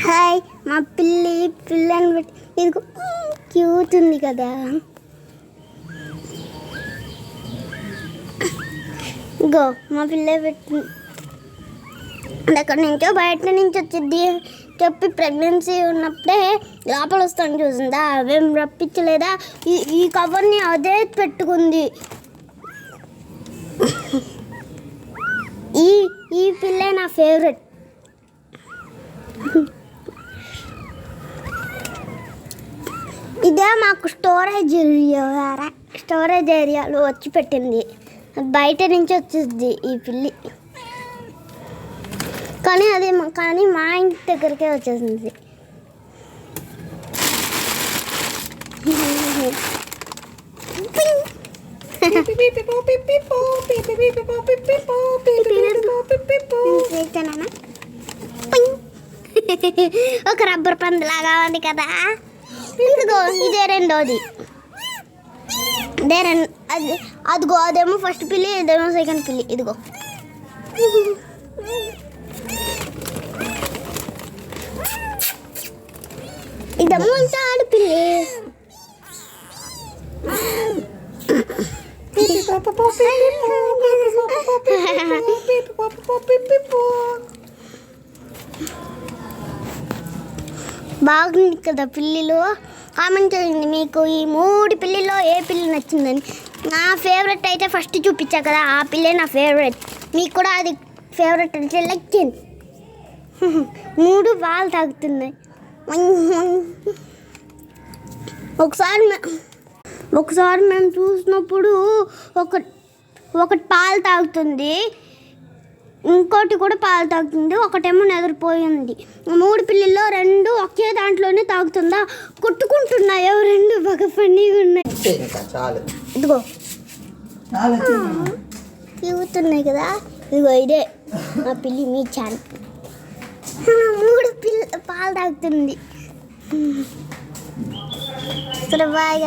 Hi మా పిల్లని పెట్టి ఇది క్యూట్ ఉంది కదా. గో మా పిల్ల పెట్టి అక్కడ నుంచో బయట నుంచి వచ్చింది చెప్పి ప్రెగ్నెన్సీ ఉన్నప్పుడే లోపల వస్తాను చూసిందా, అవేం రప్పించలేదా. ఈ కవర్ని అదే పెట్టుకుంది. ఈ పిల్ల నా ఫేవరెట్. ఇదే మాకు స్టోరేజ్ ఏరియాలో వచ్చి పెట్టింది. బయట నుంచి వచ్చింది ఈ పిల్లి, కానీ మా ఇంటి దగ్గరికే వచ్చేసింది. ఒక రబ్బర్ పండు లాగా ఉంది కదా. ఇదిగో ఇదే రెండోది. అదిగో అదేమో ఫస్ట్ పిల్లి, ఇదేమో సెకండ్ పిల్లి. ఇదిగో ఇదేమో ఇంకా ఆడపిల్లి. బాగుంది కదా పిల్లిలు. కామెంట్ చేయండి మీకు ఈ 3 పిల్లిలో ఏ పిల్లి నచ్చిందని. నా ఫేవరెట్ అయితే ఫస్ట్ చూపించా కదా, ఆ పిల్లే నా ఫేవరెట్. మీకు కూడా అది ఫేవరెట్ అంటే లైక్ చేయండి. 3 పాలు తాగుతున్నాయి. ఒకసారి మేము చూసినప్పుడు ఒకటి పాలు తాగుతుంది, ఇంకోటి కూడా పాలు తాగుతుంది, ఒకటేమో నిద్రపోయింది. 3 పిల్లల్లో 2 ఒకే దాంట్లోనే తాగుతుందా, కొట్టుకుంటున్నాయి. 2 బాగా ఫన్నీగా ఉన్నాయి. ఇదిగో తిరుగుతున్నాయి కదా. ఇదిగో ఇదే మా పిల్లి మీ ఛాన్. 3 పాలు తాగుతుంది. సరే బాయ్.